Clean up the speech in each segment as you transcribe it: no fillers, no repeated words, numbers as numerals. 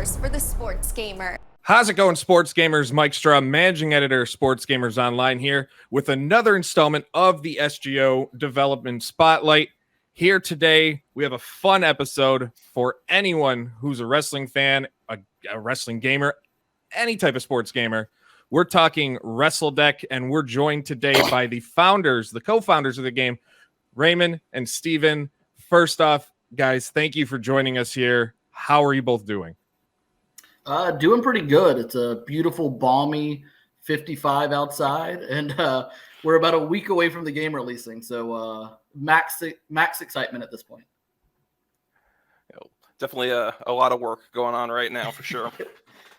source for the sports gamer. How's it going, sports gamers? Mike Strum, managing editor, Sports Gamers Online, here with another installment of the SGO Development Spotlight. Here today, we have a fun episode for anyone who's a wrestling fan, a wrestling gamer, any type of sports gamer. We're talking Wrestle Deck, and we're joined today by the founders, the co-founders of the game, Raymond and Steven. First off, guys, thank you for joining us here. How are you both doing? Doing pretty good. It's a beautiful, balmy 55 outside, and we're about a week away from the game releasing. So max excitement at this point. Definitely a lot of work going on right now for sure.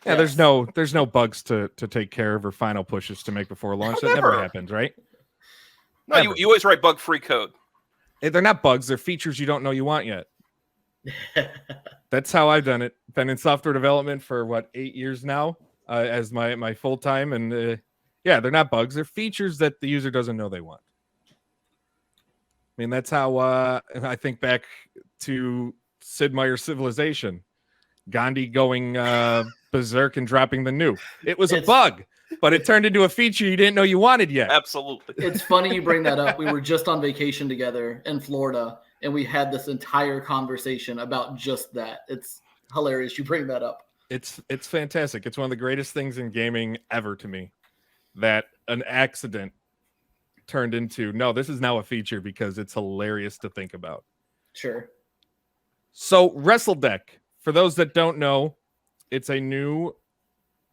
Yeah, there's no bugs to take care of or final pushes to make before launch. That never happens, right? No, you always write bug-free code. They're not bugs. They're features you don't know you want yet. That's how I've done it. Been in software development for 8 years now as my full time, and yeah, they're not bugs. They're features that the user doesn't know they want. I mean, that's how I think back to Sid Meier's Civilization, Gandhi going berserk and dropping the nuke. It was a bug, but it turned into a feature you didn't know you wanted yet. Absolutely. It's funny you bring that up. We were just on vacation together in Florida, and we had this entire conversation about just that. It's hilarious you bring that up. It's fantastic. It's one of the greatest things in gaming ever to me, that an accident turned into, no, this is now a feature because it's hilarious to think about. Sure. So Wrestle Deck, for those that don't know, it's a new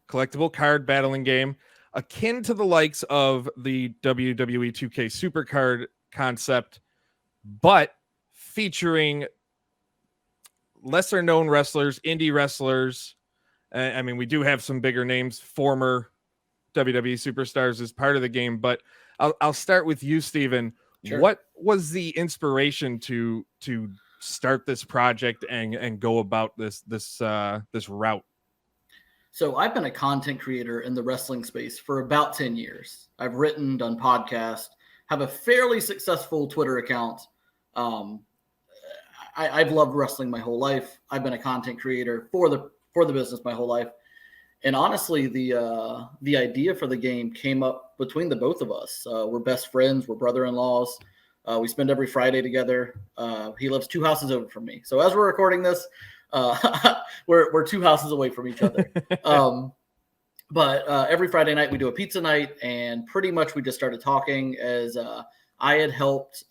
collectible card battling game akin to the likes of the WWE 2K SuperCard concept, but featuring lesser known wrestlers, indie wrestlers. I mean, we do have some bigger names, former WWE superstars as part of the game, but I'll start with you, Steven. Sure. What was the inspiration to start this project and go about this route? So I've been a content creator in the wrestling space for about 10 years. I've written, done podcasts, have a fairly successful Twitter account. I've loved wrestling my whole life. I've been a content creator for the business my whole life. And honestly, the idea for the game came up between the both of us. We're best friends. We're brother-in-laws. We spend every Friday together. He lives 2 houses over from me. So as we're recording this, we're 2 houses away from each other. But every Friday night we do a pizza night, and pretty much we just started talking as I had helped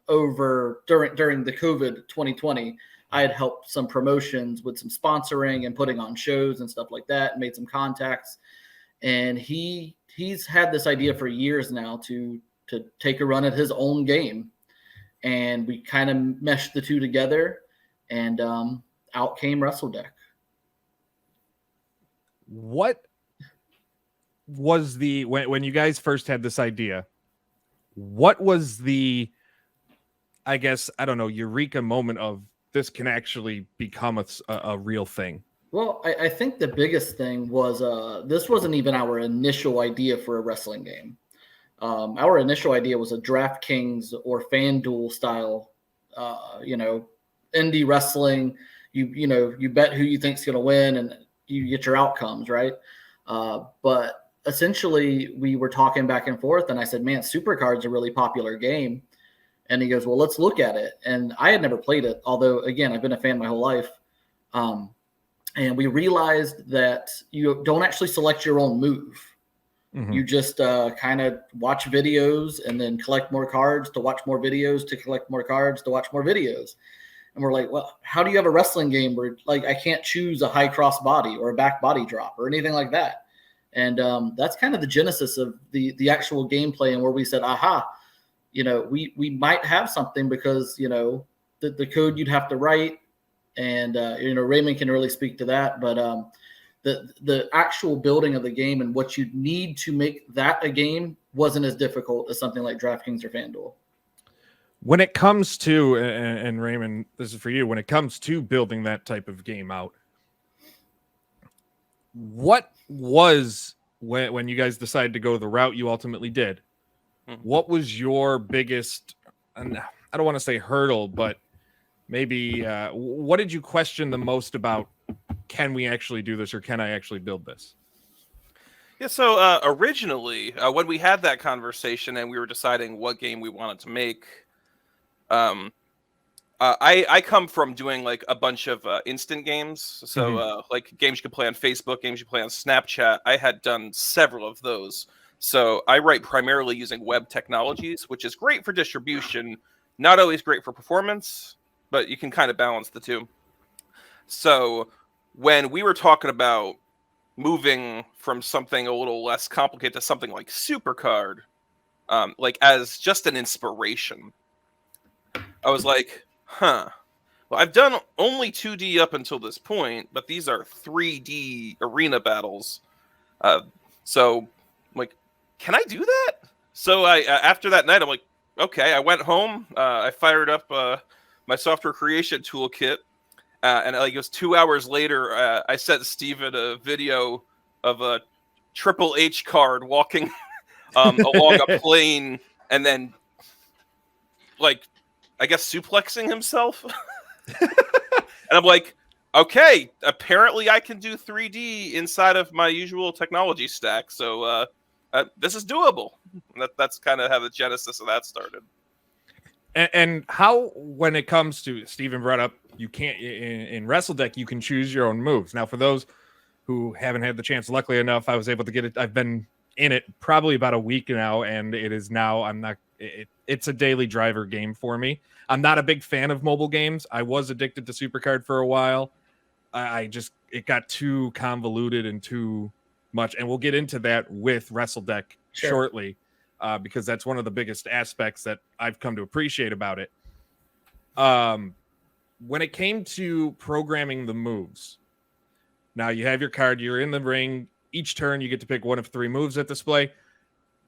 during the COVID 2020. I had helped some promotions with some sponsoring and putting on shows and stuff like that, and made some contacts. And he's had this idea for years now to take a run at his own game. And we kind of meshed the two together, and out came Wrestle Deck. What was when you guys first had this idea, what was the, I guess, I don't know, eureka moment of this can actually become a real thing? Well, I think the biggest thing was this wasn't even our initial idea for a wrestling game. Our initial idea was a DraftKings or FanDuel style, indie wrestling. You bet who you think's going to win, and you get your outcomes, right? But essentially, we were talking back and forth, and I said, "Man, SuperCard's a really popular game." And he goes, "Well, let's look at it." And I had never played it, although again, I've been a fan my whole life. And we realized that you don't actually select your own move. Mm-hmm. You just kind of watch videos and then collect more cards to watch more videos to collect more cards to watch more videos. And we're like, well, how do you have a wrestling game where I can't choose a high cross body or a back body drop or anything like that? And that's kind of the genesis of the actual gameplay, and where we said, aha, we might have something, because, the code you'd have to write, and, Raymond can really speak to that, but the actual building of the game and what you need to make that a game wasn't as difficult as something like DraftKings or FanDuel. When it comes to, and Raymond, this is for you, when it comes to building that type of game out, what was, when you guys decided to go the route you ultimately did, what was your biggest, and I don't want to say hurdle, but maybe what did you question the most about can we actually do this, or can I actually build this? Yeah, so originally, when we had that conversation and we were deciding what game we wanted to make, I come from doing like a bunch of instant games. So like games you can play on Facebook, games you play on Snapchat. I had done several of those. So I write primarily using web technologies, which is great for distribution, not always great for performance, but you can kind of balance the two. So when we were talking about moving from something a little less complicated to something like SuperCard, like as just an inspiration, I was like, well, I've done only 2D up until this point, but these are 3D arena battles. So I'm like, can I do that? So I after that night, I'm like, okay. I went home. I fired up my software creation toolkit. And like it was 2 hours later, I sent Steven a video of a Triple H card walking along a plane, and then like I guess suplexing himself. And I'm like, okay, apparently I can do 3D inside of my usual technology stack. So this is doable. That's kind of how the genesis of that started. And how, when it comes to, Steven brought up, you can't in Wrestle Deck, you can choose your own moves. Now, for those who haven't had the chance, luckily enough, I was able to get it. I've been in it probably about a week now, and it is now, it's a daily driver game for me. I'm not a big fan of mobile games. I was addicted to SuperCard for a while. It got too convoluted and too much, and we'll get into that with Wrestle Deck shortly. Because that's one of the biggest aspects that I've come to appreciate about it. When it came to programming the moves, now you have your card, you're in the ring. Each turn, you get to pick one of 3 moves at display.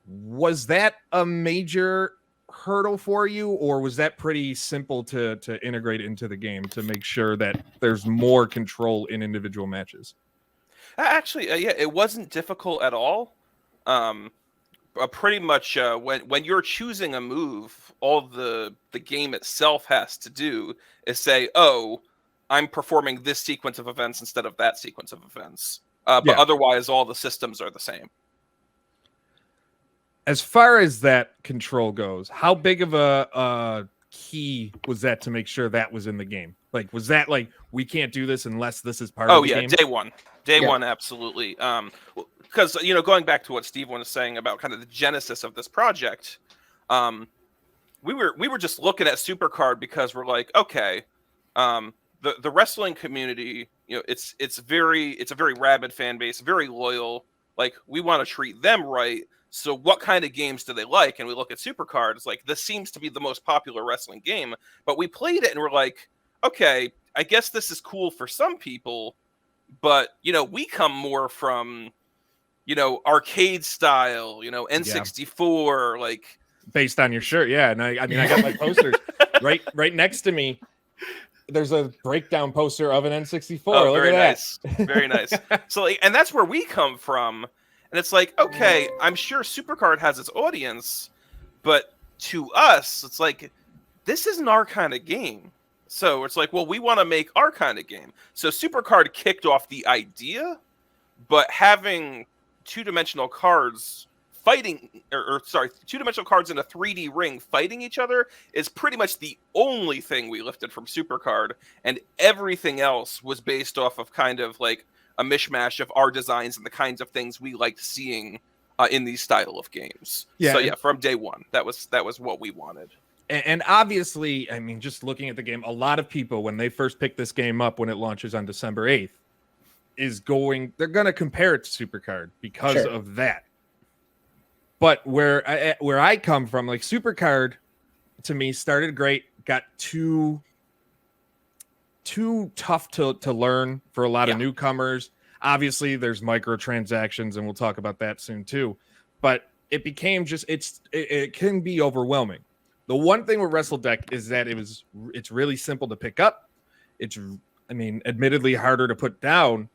Was that a major hurdle for you, or was that pretty simple to integrate into the game to make sure that there's more control in individual matches? Actually, yeah, it wasn't difficult at all. Pretty much when you're choosing a move, all the game itself has to do is say, oh, I'm performing this sequence of events instead of that sequence of events. But otherwise, all the systems are the same. As far as that control goes, how big of a key was that to make sure that was in the game? Like, was that like, we can't do this unless this is part of the game? Day one, absolutely. Because, going back to what Steve was saying about kind of the genesis of this project, we were just looking at SuperCard because we're like, okay, the wrestling community, it's a very rabid fan base, very loyal. Like, we want to treat them right. So what kind of games do they like? And we look at SuperCard. It's like, this seems to be the most popular wrestling game. But we played it and we're like, okay, I guess this is cool for some people. But, we come more from, arcade style, N64, like. Based on your shirt, yeah. And I got my posters right next to me. There's a breakdown poster of an N64. Oh, Look very at nice. Very nice. So, and that's where we come from. And it's like, okay, I'm sure SuperCard has its audience, but to us, it's like, this isn't our kind of game. So it's like, well, we want to make our kind of game. So SuperCard kicked off the idea, but having two-dimensional cards two-dimensional cards in a 3D ring fighting each other is pretty much the only thing we lifted from SuperCard, and everything else was based off of kind of like a mishmash of our designs and the kinds of things we liked seeing in these style of games. Yeah. So from day one, that was what we wanted. And obviously, just looking at the game, a lot of people, when they first pick this game up when it launches on December 8th, they're going to compare it to SuperCard because of that. But where I come from, like, SuperCard to me started great, got too tough to learn for a lot of newcomers. Obviously, there's microtransactions, and we'll talk about that soon too. But it became it can be overwhelming. The one thing with Wrestle Deck is that it's really simple to pick up. It's admittedly harder to put down,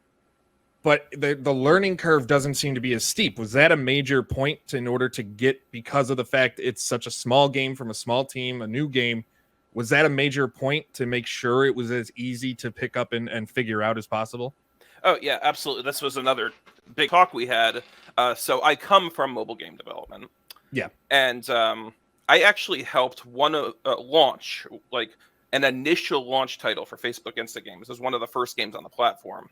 but the learning curve doesn't seem to be as steep. Was that a major point in order to get, because of the fact it's such a small game from a small team, a new game? Was that a major point to make sure it was as easy to pick up and figure out as possible? Oh yeah, absolutely. This was another big talk we had. So I come from mobile game development. Yeah. And I actually helped launch like an initial launch title for Facebook Instant Games. It was one of the first games on the platform.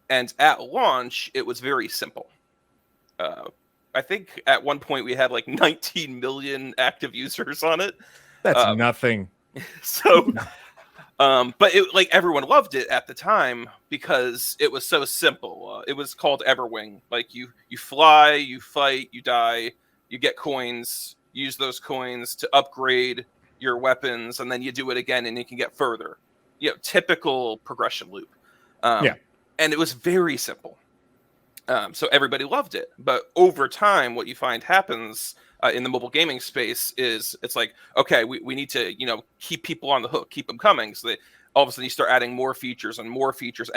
And at launch, it was very simple. I think at one point we had like 19 million active users on it. That's nothing. So, but it, like, everyone loved it at the time because it was so simple. It was called Everwing. Like, you fly, you fight, you die, you get coins, use those coins to upgrade your weapons, and then you do it again and you can get further. You know, typical progression loop. Yeah. And it was very simple. So everybody loved it. But over time, what you find happens in the mobile gaming space is it's like, okay, we need to, keep people on the hook, keep them coming. So all of a sudden you start adding more features, and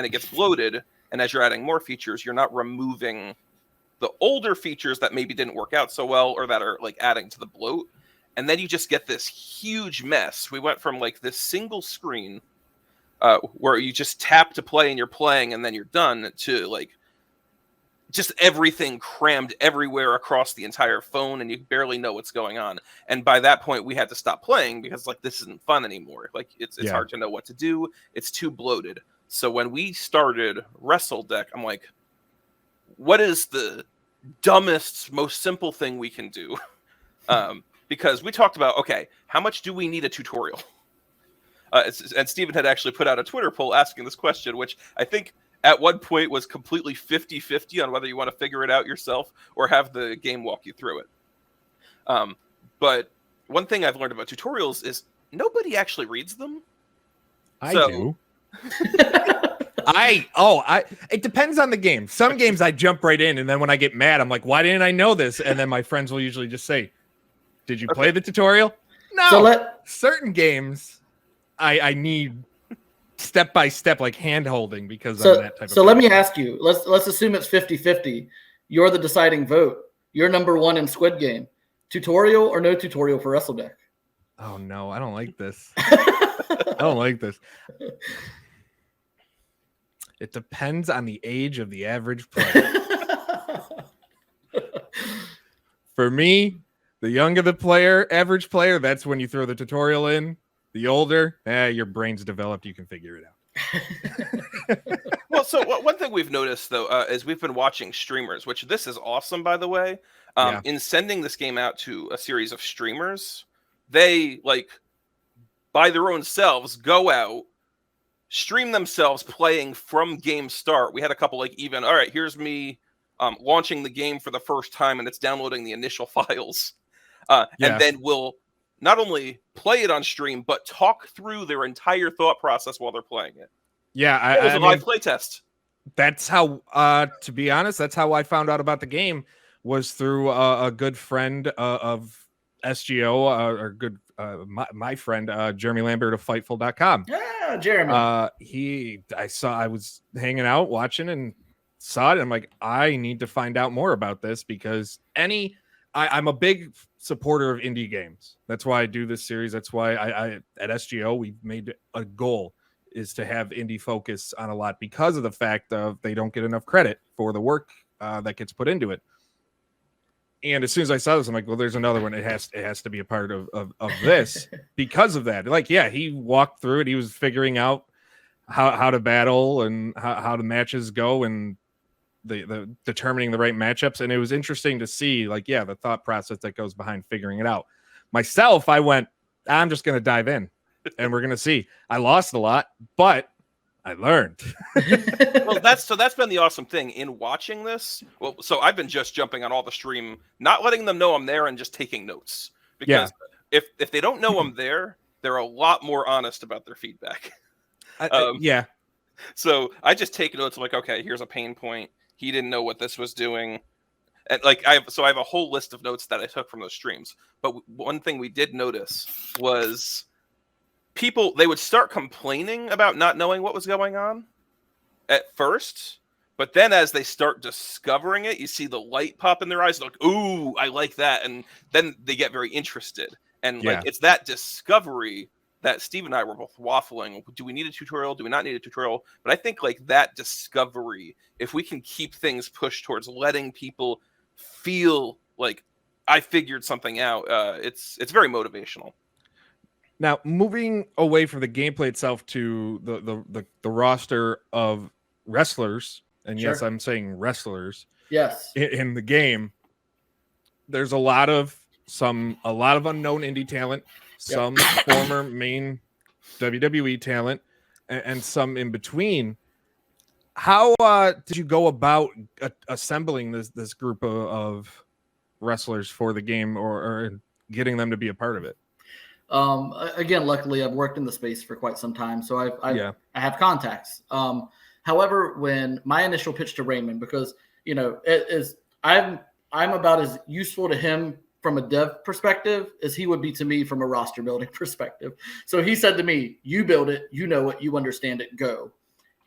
it gets bloated. And as you're adding more features, you're not removing the older features that maybe didn't work out so well, or that are like adding to the bloat. And then you just get this huge mess. We went from like this single screen where you just tap to play and you're playing and then you're done, to like just everything crammed everywhere across the entire phone, and you barely know what's going on. And by that point, we had to stop playing because like this isn't fun anymore. Like it's hard to know what to do. It's too bloated. So when we started Wrestle Deck, I'm like, what is the dumbest, most simple thing we can do? Because we talked about, okay, how much do we need a tutorial? And Steven had actually put out a Twitter poll asking this question, which I think at one point was completely 50-50 on whether you want to figure it out yourself or have the game walk you through it. But one thing I've learned about tutorials is nobody actually reads them. I do. It depends on the game. Some games I jump right in, and then when I get mad, I'm like, why didn't I know this? And then my friends will usually just say, did you play the tutorial? No. So certain games I need step by step, like hand holding, because I'm that type of So let me ask you, let's assume it's 50-50. You're the deciding vote. You're number one in Squid Game. Tutorial or no tutorial for Wrestle Deck? Oh no, I don't like this. I don't like this. It depends on the age of the average player. For me, the younger the average player, that's when you throw the tutorial in. The older, your brain's developed, you can figure it out. Well, so one thing we've noticed, though, is we've been watching streamers, which this is awesome, by the way. In sending this game out to a series of streamers, they, like, by their own selves, go out, stream themselves playing from game start. We had a couple, like, even, all right, here's me launching the game for the first time, and it's downloading the initial files. And then we'll not only play it on stream, but talk through their entire thought process while they're playing it. Yeah, it was a live play test. That's how, to be honest, that's how I found out about the game, was through a good friend of SGO, my friend Jeremy Lambert of Fightful.com. Yeah, Jeremy. I was hanging out watching and saw it. And I'm like, I need to find out more about this, because I'm a big supporter of indie games. That's why I do this series. That's why I at SGO, we've made a goal is to have indie focus on a lot, because of the fact of they don't get enough credit for the work that gets put into it. And as soon as I saw this, I'm like, well, there's another one. It has to be a part of this because of that. Like, yeah, he walked through it. He was figuring out how to battle and how the matches go, and the determining the right matchups. And it was interesting to see, like, yeah, the thought process that goes behind figuring it out. Myself, I went, I'm just going to dive in and we're going to see. I lost a lot, but I learned. Well, that's been the awesome thing in watching this. Well, so I've been just jumping on all the stream, not letting them know I'm there, and just taking notes, because if they don't know I'm there, they're a lot more honest about their feedback. Yeah. So I just take notes. I'm like, okay, here's a pain point. He didn't know what this was doing. And like I have a whole list of notes that I took from those streams. But one thing we did notice was people, they would start complaining about not knowing what was going on at first. But then as they start discovering it, you see the light pop in their eyes. Like, ooh, I like that. And then they get very interested. And like, it's that discovery that Steve and I were both waffling. Do we need a tutorial? Do we not need a tutorial? But I think like that discovery, if we can keep things pushed towards letting people feel like I figured something out, it's very motivational. Now, moving away from the gameplay itself to the roster of wrestlers, and Sure. yes, I'm saying wrestlers. Yes. In the game, there's a lot of unknown indie talent, some former main WWE talent, and some in between. How did you go about assembling this group of wrestlers for the game, or getting them to be a part of it? Again, luckily, I've worked in the space for quite some time, so I have contacts. However, when my initial pitch to Raymond, because I'm about as useful to him from a dev perspective as he would be to me from a roster building perspective. So he said to me, "You build it, you know it, you understand it, go."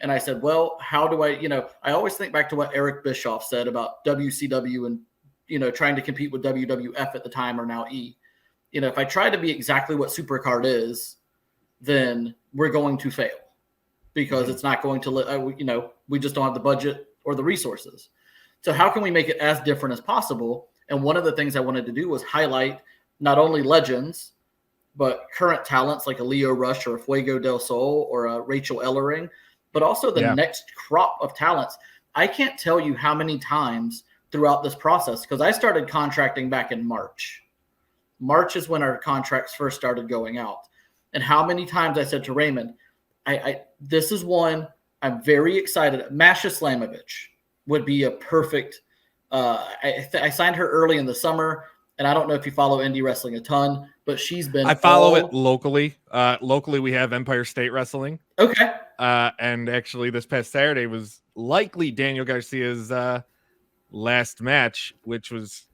And I said, "Well, how do I? I always think back to what Eric Bischoff said about WCW and trying to compete with WWF at the time, or now E. If I try to be exactly what SuperCard is, then we're going to fail because it's not going to we just don't have the budget or the resources. So how can we make it as different as possible?" And one of the things I wanted to do was highlight not only legends, but current talents like a Lio Rush or a Fuego Del Sol or a Rachael Ellering, but also the next crop of talents. I can't tell you how many times throughout this process, because I started contracting back in March. March is when our contracts first started going out. And how many times I said to Raymond, this is one I'm very excited. Masha Slamovich would be a perfect I signed her early in the summer, and I don't know if you follow indie wrestling a ton, but she's been. I follow it locally. Locally, we have Empire State Wrestling. Okay. And actually, this past Saturday was likely Daniel Garcia's last match, which was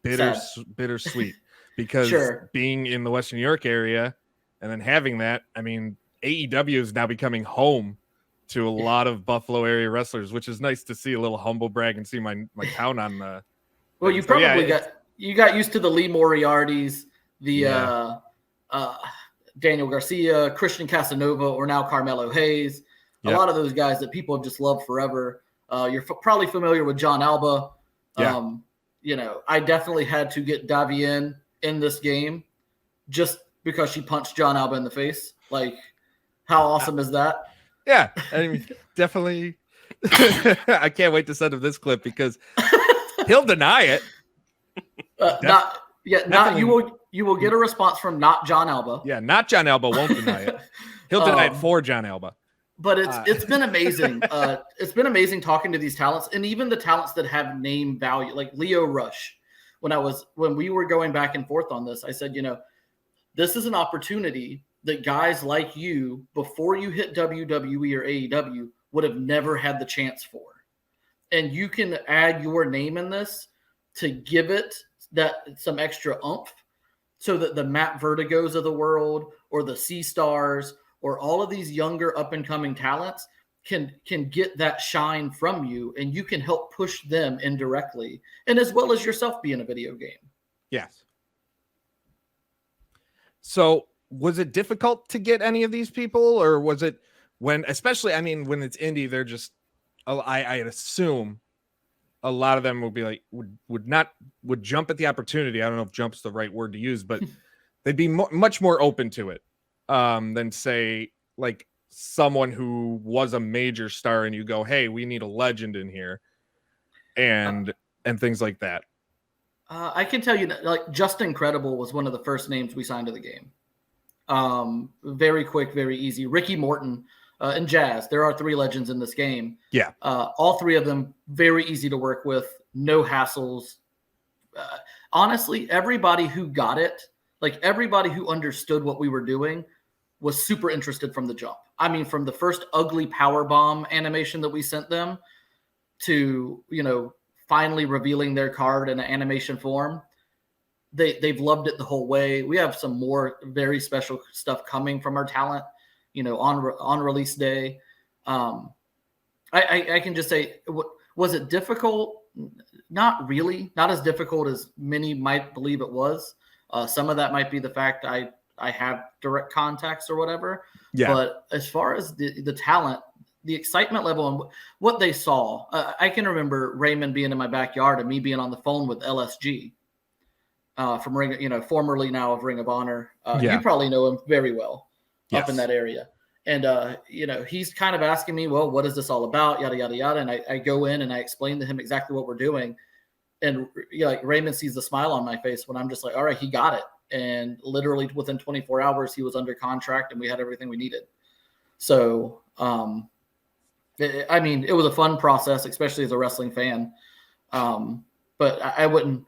bittersweet because being in the Western New York area and then having that, I mean, AEW is now becoming home to a lot of Buffalo area wrestlers, which is nice to see. A little humble brag and see my town on the. Well, you probably got used to the Lee Moriartys, the Daniel Garcia, Christian Casanova, or now Carmelo Hayes. A lot of those guys that people have just loved forever. You're probably familiar with John Alba. I definitely had to get Davienne in this game just because she punched John Alba in the face. Like, how awesome is that? Yeah, I mean, definitely. I can't wait to send him this clip because he'll deny it. You will get a response from not John Alba. Yeah, not John Alba won't deny it. He'll deny it for John Alba. But it's been amazing. It's been amazing talking to these talents, and even the talents that have name value, like Lio Rush. When we were going back and forth on this, I said, this is an opportunity that guys like you, before you hit WWE or AEW, would have never had the chance for. And you can add your name in this to give it that some extra oomph so that the Matt Vertigos of the world or the C Stars or all of these younger up-and-coming talents can get that shine from you, and you can help push them indirectly, and as well as yourself be in a video game. Yes. So was it difficult to get any of these people, or was it when it's indie, they're just, I assume a lot of them will be like, would jump at the opportunity. I don't know if jump's the right word to use, but they'd be much more open to it than say like someone who was a major star and you go, hey, we need a legend in here and things like that. I can tell you that like Justin Credible was one of the first names we signed to the game. Very quick, very easy. Ricky Morton and Jazz. There are 3 legends in this game. Yeah. All 3 of them very easy to work with. No hassles. Honestly, everybody who got it, like everybody who understood what we were doing, was super interested from the jump. I mean, from the first ugly powerbomb animation that we sent them to, finally revealing their card in an animation form. They've loved it the whole way. We have some more very special stuff coming from our talent, on release day. I can just say, was it difficult? Not really. Not as difficult as many might believe it was. Some of that might be the fact I I have direct contacts or whatever. Yeah. But as far as the talent, the excitement level and what they saw, I can remember Raymond being in my backyard and me being on the phone with LSG from Ring, formerly now of Ring of Honor. You probably know him very well up in that area. And, he's kind of asking me, well, what is this all about? Yada, yada, yada. And I go in and I explain to him exactly what we're doing. And like Raymond sees the smile on my face when I'm just like, all right, he got it. And literally within 24 hours, he was under contract and we had everything we needed. So, it was a fun process, especially as a wrestling fan. But I'm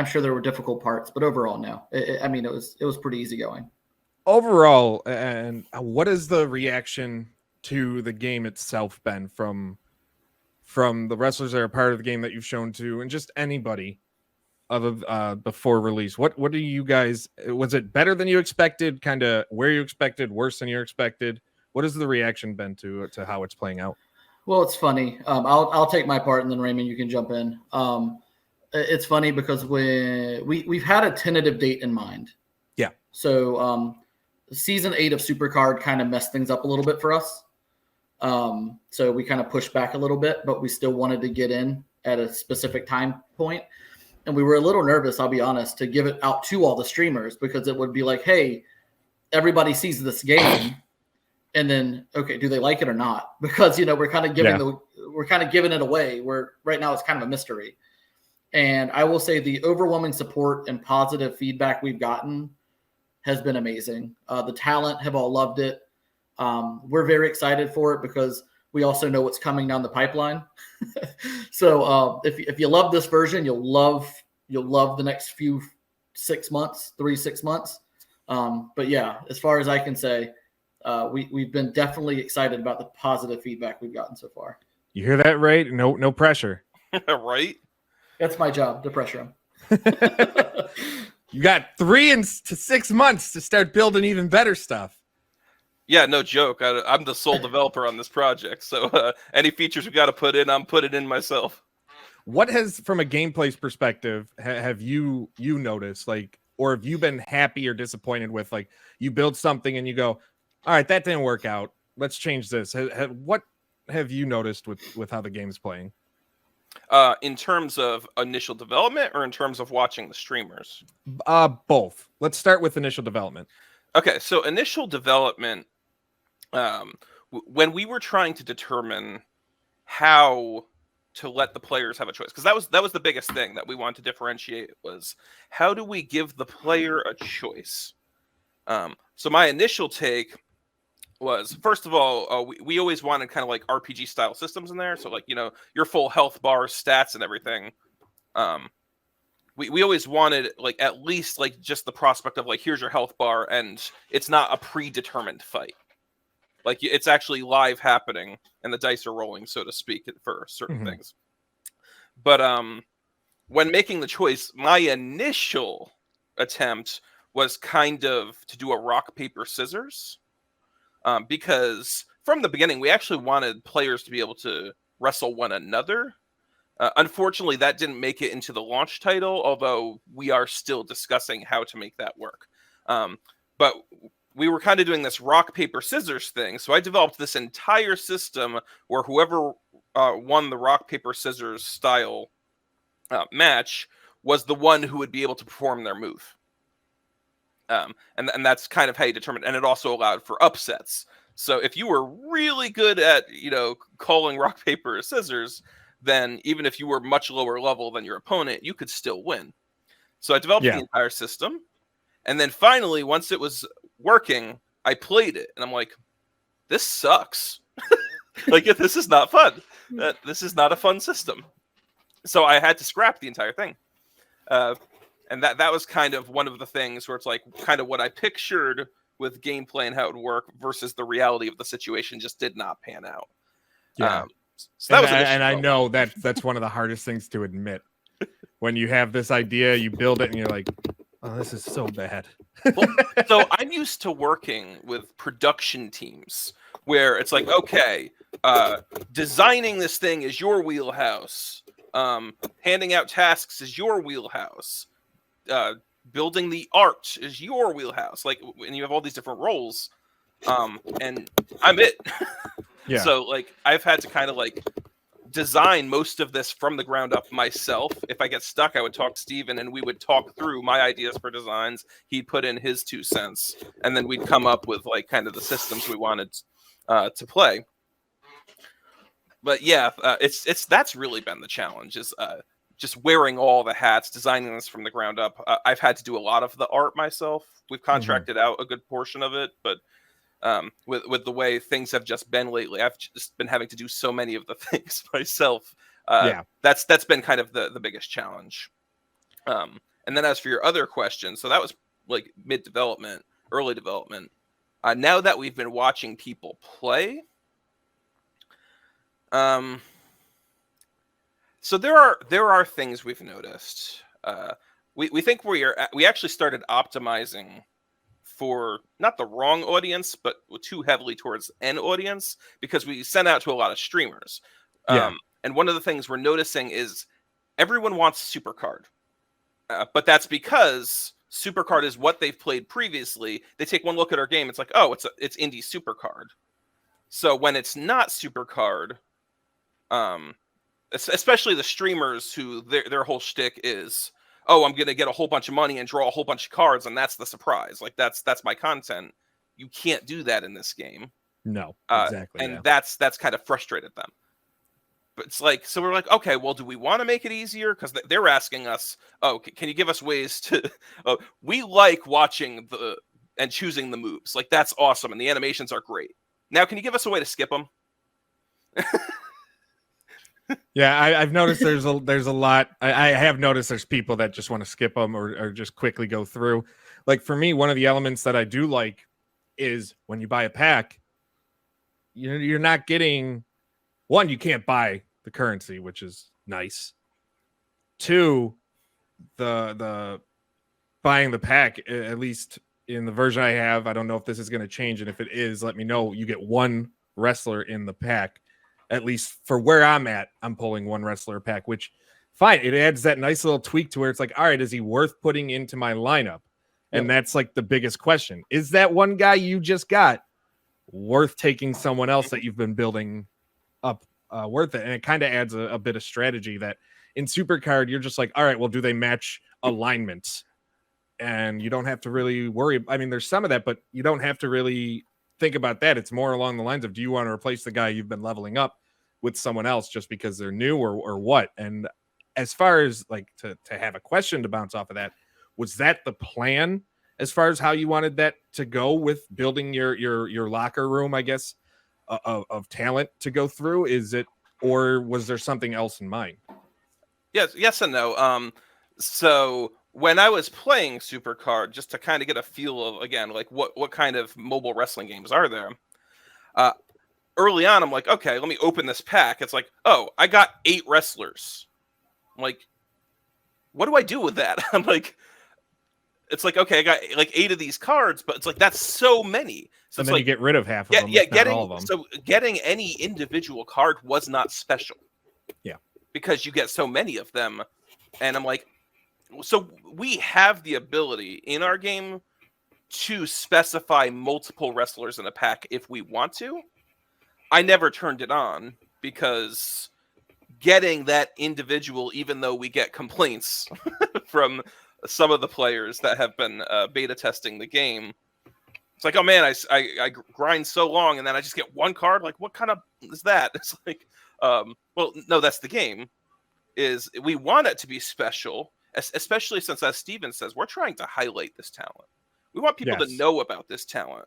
sure there were difficult parts, but overall, no. It was pretty easy going. Overall, and what is the reaction to the game itself been from the wrestlers that are part of the game that you've shown to, and just anybody other before release? What do you guys? Was it better than you expected? Kind of where you expected? Worse than you expected? What has the reaction been to how it's playing out? Well, it's funny. I'll take my part, and then Raymond, you can jump in. It's funny because we've had a tentative date in mind. Yeah. So season 8 of SuperCard kind of messed things up a little bit for us. So we kind of pushed back a little bit, but we still wanted to get in at a specific time point. And we were a little nervous, I'll be honest, to give it out to all the streamers, because it would be like, hey, everybody sees this game. And then, okay, do they like it or not? Because, we're kind of giving it away. Right now it's kind of a mystery. And I will say the overwhelming support and positive feedback we've gotten has been amazing. The talent have all loved it. We're very excited for it because we also know what's coming down the pipeline. So if you love this version, you'll love the next 6 months. But yeah, as far as I can say, we've been definitely excited about the positive feedback we've gotten so far. You hear that, right? No pressure. Right? That's my job, to pressure them. You got 3 to 6 months to start building even better stuff. Yeah, no joke. I'm the sole developer on this project, so any features we got to put in, I'm putting in myself. What has, from a gameplay perspective, have you noticed, or have you been happy or disappointed with, you build something and you go, all right, that didn't work out, let's change this? What have you noticed with how the game's playing? In terms of initial development or in terms of watching the streamers? Both. Let's start with initial development. Okay, so initial development, when we were trying to determine how to let the players have a choice, because that was the biggest thing that we wanted to differentiate, was how do we give the player a choice? So my initial take was, first of all, we always wanted kind of like RPG style systems in there. So your full health bars, stats, and everything. We always wanted at least just the prospect of here's your health bar, and it's not a predetermined fight. It's actually live happening, and the dice are rolling, so to speak, for certain things. But when making the choice, my initial attempt was kind of to do a rock, paper, scissors. Because from the beginning, we actually wanted players to be able to wrestle one another. Unfortunately, that didn't make it into the launch title, although we are still discussing how to make that work. But we were kind of doing this rock, paper, scissors thing. So I developed this entire system where whoever won the rock, paper, scissors style match was the one who would be able to perform their move. And that's kind of how you determine, and it also allowed for upsets. So if you were really good at, calling rock, paper, or scissors, then even if you were much lower level than your opponent, you could still win. So I developed the entire system. And then finally, once it was working, I played it. And I'm like, this sucks. This is not fun. This is not a fun system. So I had to scrap the entire thing. And that was kind of one of the things where it's kind of what I pictured with gameplay and how it would work versus the reality of the situation just did not pan out. Yeah. So that was I know that's one of the hardest things to admit. When you have this idea, you build it, and you're like, oh, this is so bad. Well, so I'm used to working with production teams where it's okay, designing this thing is your wheelhouse. Handing out tasks is your wheelhouse. building the art is your wheelhouse. Like, and you have all these different roles, and I'm it. Yeah. So like I've had to kind of like design most of this from the ground up myself. If I get stuck, I would talk to Steven and we would talk through my ideas for designs. He'd put in his 2 cents, and then we'd come up with like kind of the systems we wanted to play. But yeah, it's that's really been the challenge, is just wearing all the hats, designing this from the ground up. I've had to do a lot of the art myself. We've contracted out a good portion of it, but with the way things have just been lately, I've just been having to do so many of the things myself. That's been kind of the biggest challenge. And then as for your other question, so that was like mid-development, early development. Now that we've been watching people play, so there are things we've noticed. We think we actually started optimizing for not the wrong audience, but too heavily towards an audience, because we sent out to a lot of streamers. And one of the things we're noticing is everyone wants SuperCard, but that's because SuperCard is what they've played previously. They take one look at our game, it's like, oh, it's Indy SuperCard. So when it's not SuperCard, especially the streamers who their whole shtick is, oh, I'm gonna get a whole bunch of money and draw a whole bunch of cards, and that's the surprise. Like that's my content. You can't do that in this game. No, exactly. And that's kind of frustrated them. But it's like, so we're like, okay, well, do we want to make it easier? Because they're asking us, oh, can you give us ways to? We like watching and choosing the moves. Like that's awesome, and the animations are great. Now, can you give us a way to skip them? Yeah, I've noticed there's a lot. I have noticed there's people that just want to skip them or just quickly go through. Like for me, one of the elements that I do like is when you buy a pack, you're not getting, one, you can't buy the currency, which is nice. 2, the buying the pack, at least in the version I have, I don't know if this is going to change, and if it is, let me know. You get 1 wrestler in the pack. At least for where I'm at, I'm pulling 1 wrestler pack, which fine. It adds that nice little tweak to where it's like, all right, is he worth putting into my lineup? And that's like the biggest question. Is that one guy you just got worth taking someone else that you've been building up worth it? And it kind of adds a bit of strategy that in SuperCard, you're just like, all right, well, do they match alignments? And you don't have to really worry. I mean, there's some of that, but you don't have to really think about that. It's more along the lines of, do you want to replace the guy you've been leveling up with someone else just because they're new or what? And as far as like to have a question to bounce off of that, was that the plan as far as how you wanted that to go with building your locker room, I guess, of talent to go through? Is it, or was there something else in mind? Yes and no. So when I was playing SuperCard, just to kind of get a feel of, again, like what kind of mobile wrestling games are there? Early on, I'm like, okay, let me open this pack. It's like, oh, I got 8 wrestlers. I'm like, what do I do with that? I'm like, it's like, okay, I got like 8 of these cards, but it's like, that's so many. So and it's then like, you get rid of half of them. Yeah, not all of them. So getting any individual card was not special. Yeah. Because you get so many of them. And I'm like, so we have the ability in our game to specify multiple wrestlers in a pack if we want to. I never turned it on because getting that individual, even though we get complaints from some of the players that have been beta testing the game, it's like, oh man, I grind so long and then I just get 1 card. Like, what kind of is that? It's like, well, no, that's the game. Is we want it to be special, especially since, as Steven says, we're trying to highlight this talent. We want people to know about this talent.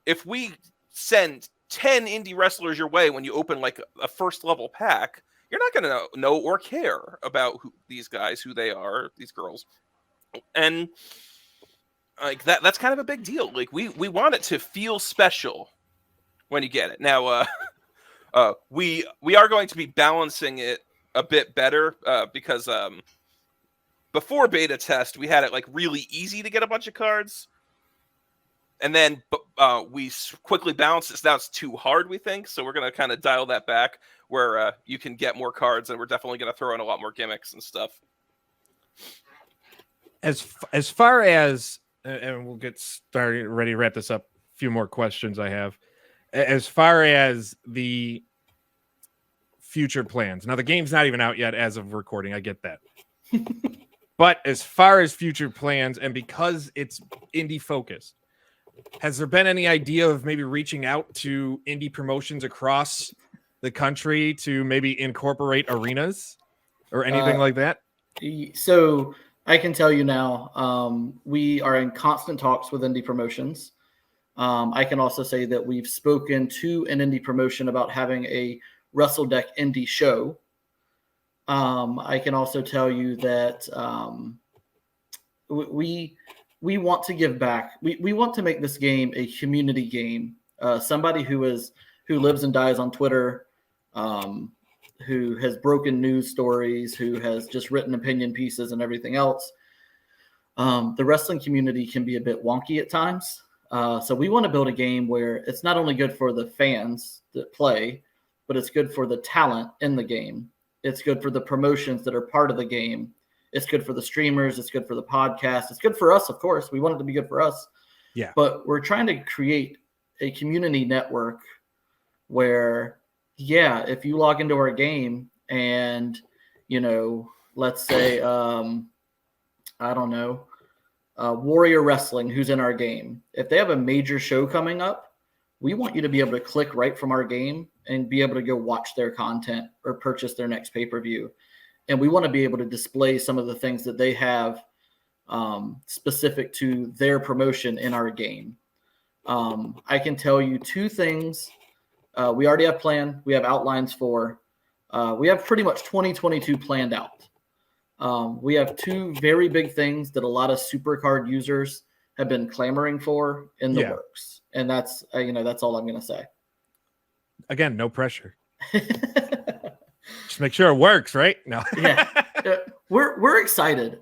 If we send 10 indie wrestlers your way when you open like a first level pack, you're not going to know or care about these guys, who they are, these girls. And like that's kind of a big deal. Like we want it to feel special when you get it. Now, we are going to be balancing it a bit better because before beta test, we had it like really easy to get a bunch of cards. And then we quickly balanced it. Now it's too hard, we think. So we're going to kind of dial that back where you can get more cards. And we're definitely going to throw in a lot more gimmicks and stuff. As far as, and we'll get started, ready to wrap this up. A few more questions I have. As far as the future plans, now the game's not even out yet as of recording. I get that. But as far as future plans, and because it's indie focused, has there been any idea of maybe reaching out to indie promotions across the country to maybe incorporate arenas or anything like that? So I can tell you now, we are in constant talks with indie promotions. I can also say that we've spoken to an indie promotion about having a Wrestle Deck indie show. I can also tell you that we want to give back. We want to make this game a community game. Somebody who lives and dies on Twitter, who has broken news stories, who has just written opinion pieces and everything else. The wrestling community can be a bit wonky at times. So we want to build a game where it's not only good for the fans that play, but it's good for the talent in the game. It's good for the promotions that are part of the game. It's good for the streamers. It's good for the podcast. It's good for us, of course. We want it to be good for us. Yeah. But we're trying to create a community network where, if you log into our game and, let's say, I don't know, Warrior Wrestling, who's in our game, if they have a major show coming up, we want you to be able to click right from our game and be able to go watch their content or purchase their next pay-per-view. And we want to be able to display some of the things that they have specific to their promotion in our game. I can tell you two things. We already have planned. We have outlines for. We have pretty much 2022 planned out. We have two very big things that a lot of SuperCard users have been clamoring for in the works. And that's all I'm going to say. Again, no pressure. Just make sure it works, right? No. Yeah. We're excited.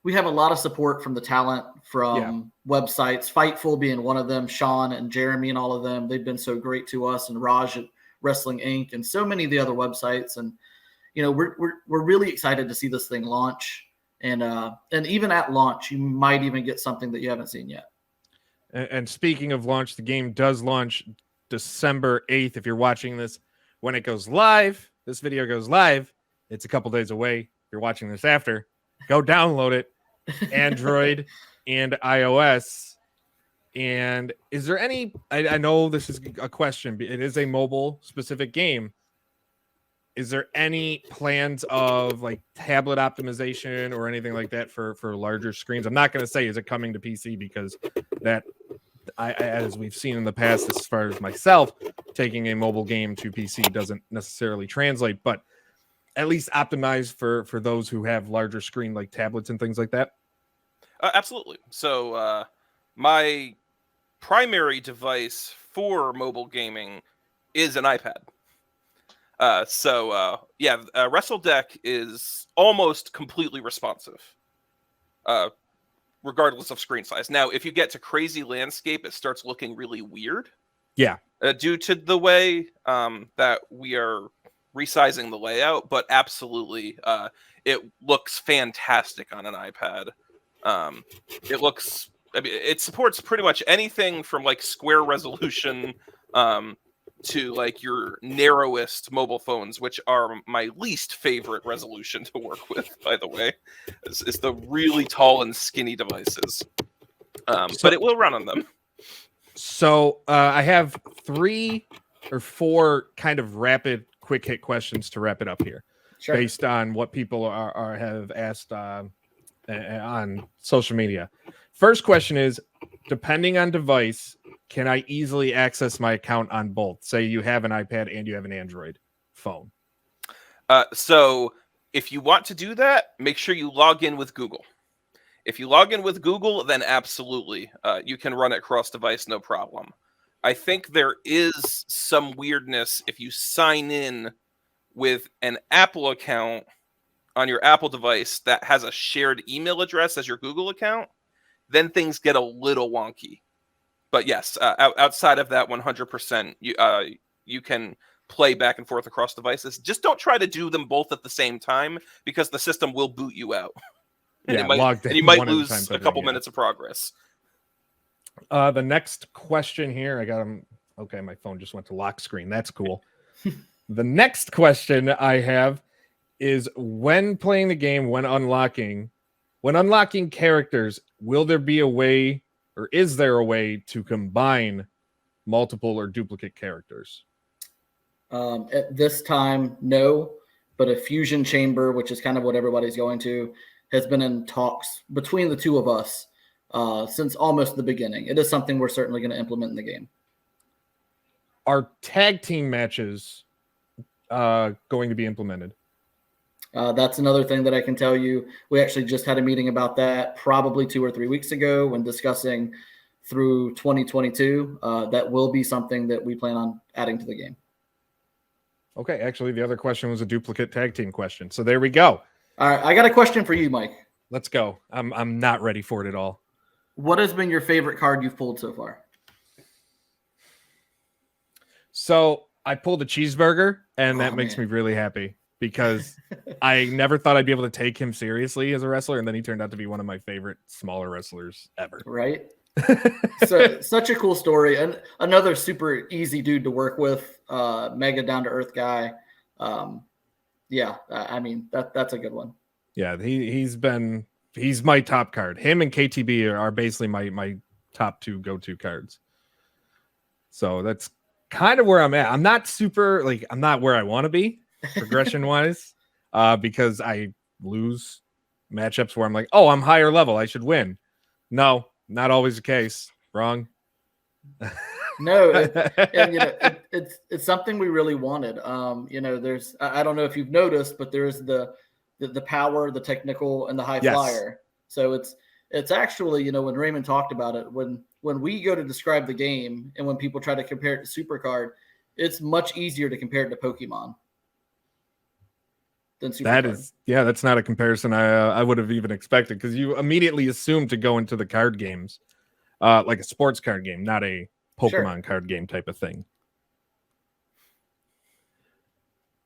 We have a lot of support from the talent, from websites, Fightful being one of them, Sean and Jeremy and all of them. They've been so great to us, and Raj at Wrestling Inc. and so many of the other websites. And, we're really excited to see this thing launch. And even at launch, you might even get something that you haven't seen yet. And speaking of launch, the game does launch December 8th. If you're watching this when it goes live, this video goes live, it's a couple days away. If you're watching this after, go download it, Android and iOS. And is there any, I know this is a question, but it is a mobile specific game. Is there any plans of like tablet optimization or anything like that for larger screens? I'm not going to say, is it coming to PC, because that, as we've seen in the past, as far as myself, taking a mobile game to PC doesn't necessarily translate, but at least optimized for those who have larger screen like tablets and things like that. Absolutely. So my primary device for mobile gaming is an iPad. Wrestle Deck is almost completely responsive, regardless of screen size. Now, if you get to crazy landscape, it starts looking really weird. Yeah. Due to the way that we are resizing the layout, but absolutely, it looks fantastic on an iPad. It supports pretty much anything from like square resolution to like your narrowest mobile phones, which are my least favorite resolution to work with, by the way, is the really tall and skinny devices. But it will run on them. So I have 3 or 4 kind of rapid, quick hit questions to wrap it up here, based on what people have asked on social media. First question is, depending on device, can I easily access my account on both? Say you have an iPad and you have an Android phone. So if you want to do that, make sure you log in with Google. If you log in with Google, then absolutely, you can run it cross-device, no problem. I think there is some weirdness if you sign in with an Apple account on your Apple device that has a shared email address as your Google account, then things get a little wonky. But yes, outside of that, 100%, you can play back and forth across devices. Just don't try to do them both at the same time, because the system will boot you out. And you might lose a couple minutes of progress. The next question here, I got them. Okay, my phone just went to lock screen. That's cool. The next question I have is, when playing the game, when unlocking characters, will there be a way, or is there a way to combine multiple or duplicate characters? At this time, no, but a fusion chamber, which is kind of what everybody's going to, has been in talks between the two of us since almost the beginning. It is something we're certainly going to implement in the game. Are tag team matches going to be implemented? That's another thing that I can tell you. We actually just had a meeting about that probably 2 or 3 weeks ago when discussing through 2022. That will be something that we plan on adding to the game. Okay, actually, the other question was a duplicate tag team question. So there we go. All right, I got a question for you, Mike. Let's go. I'm not ready for it at all. What has been your favorite card you've pulled so far? So I pulled a cheeseburger, and that makes me really happy, because I never thought I'd be able to take him seriously as a wrestler, and then he turned out to be one of my favorite smaller wrestlers ever. Right? So such a cool story, and another super easy dude to work with, mega down to earth guy. Yeah, I mean that's a good one. Yeah, he's my top card. Him and KTB are basically my top 2 go-to cards. So that's kind of where I'm at. I'm not where I want to be progression wise, because I lose matchups where I'm like, oh, I'm higher level, I should win. No, not always the case. Wrong. No, it's something we really wanted. There's, I don't know if you've noticed, but there's the power, the technical, and the high flyer. So it's actually, when Raymond talked about it, when we go to describe the game, and when people try to compare it to SuperCard, it's much easier to compare it to Pokemon than SuperCard. That's not a comparison I would have even expected, because you immediately assume to go into the card games, like a sports card game, not a Pokemon card game type of thing.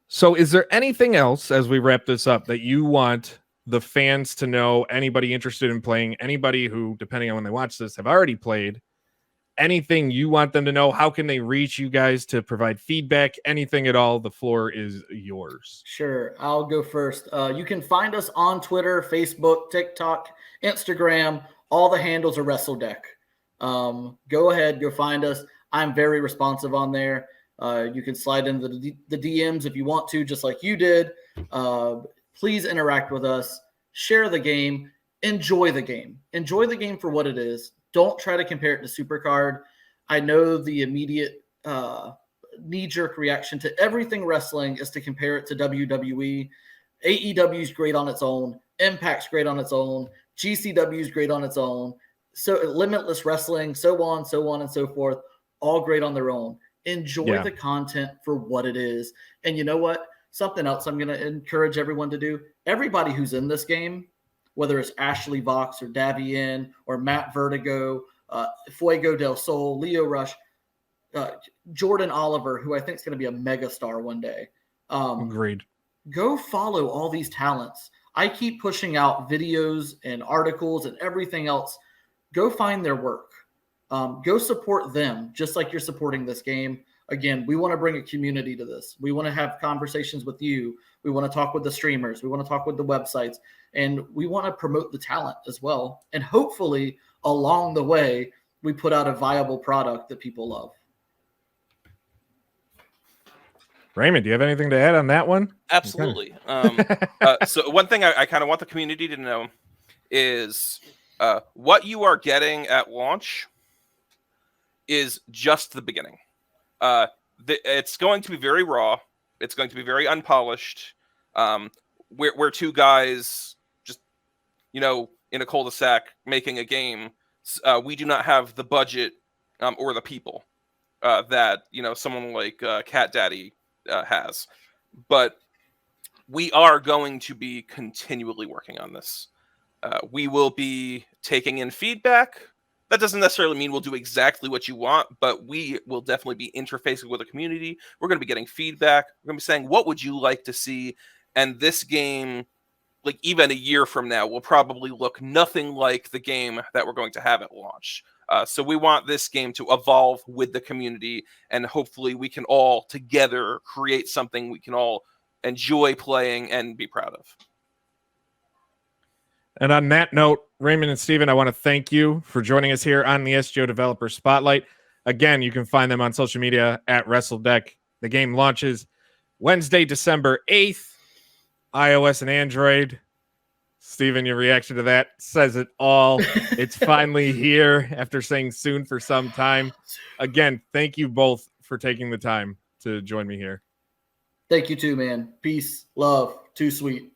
So is there anything else, as we wrap this up, that you want the fans to know? Anybody interested in playing, anybody who, depending on when they watch this, have already played, anything you want them to know? How can they reach you guys to provide feedback? Anything at all? The floor is yours. Sure. I'll go first. You can find us on Twitter, Facebook, TikTok, Instagram. All the handles are Wrestle Deck. Go ahead, go find us. I'm very responsive on there. You can slide into the DMs if you want to, just like you did. Please interact with us. Share the game. Enjoy the game. Enjoy the game for what it is. Don't try to compare it to SuperCard. I know the immediate knee-jerk reaction to everything wrestling is to compare it to WWE. AEW is great on its own. Impact's great on its own. GCW is great on its own. So Limitless Wrestling, so on and so forth, all great on their own. Enjoy the content for what it is. And you know what? Something else I'm going to encourage everyone to do. Everybody who's in this game, whether it's Ashley Vox or Davien or Matt Vertigo, Fuego del Sol, Lio Rush, Jordan Oliver, who I think is going to be a mega star one day. Agreed. Go follow all these talents. I keep pushing out videos and articles and everything else. Go find their work. Go support them, just like you're supporting this game. Again, we want to bring a community to this. We want to have conversations with you. We want to talk with the streamers. We want to talk with the websites. And we want to promote the talent as well. And hopefully, along the way, we put out a viable product that people love. Raymond, do you have anything to add on that one? Absolutely. So one thing I kind of want the community to know is what you are getting at launch is just the beginning. It's going to be very raw. It's going to be very unpolished. We're two guys just, in a cul-de-sac making a game. We do not have the budget or the people that, someone like Cat Daddy has. But we are going to be continually working on this. We will be taking in feedback. That doesn't necessarily mean we'll do exactly what you want, but we will definitely be interfacing with the community. We're going to be getting feedback. We're going to be saying, what would you like to see? And this game, like even a year from now, will probably look nothing like the game that we're going to have at launch. So we want this game to evolve with the community, and hopefully we can all together create something we can all enjoy playing and be proud of. And on that note, Raymond and Steven, I want to thank you for joining us here on the SGO Developer Spotlight. Again, you can find them on social media at Wrestle Deck. The game launches Wednesday, December 8th, iOS and Android. Steven, your reaction to that says it all. It's finally here after saying soon for some time. Again, thank you both for taking the time to join me here. Thank you too, man. Peace, love, too sweet.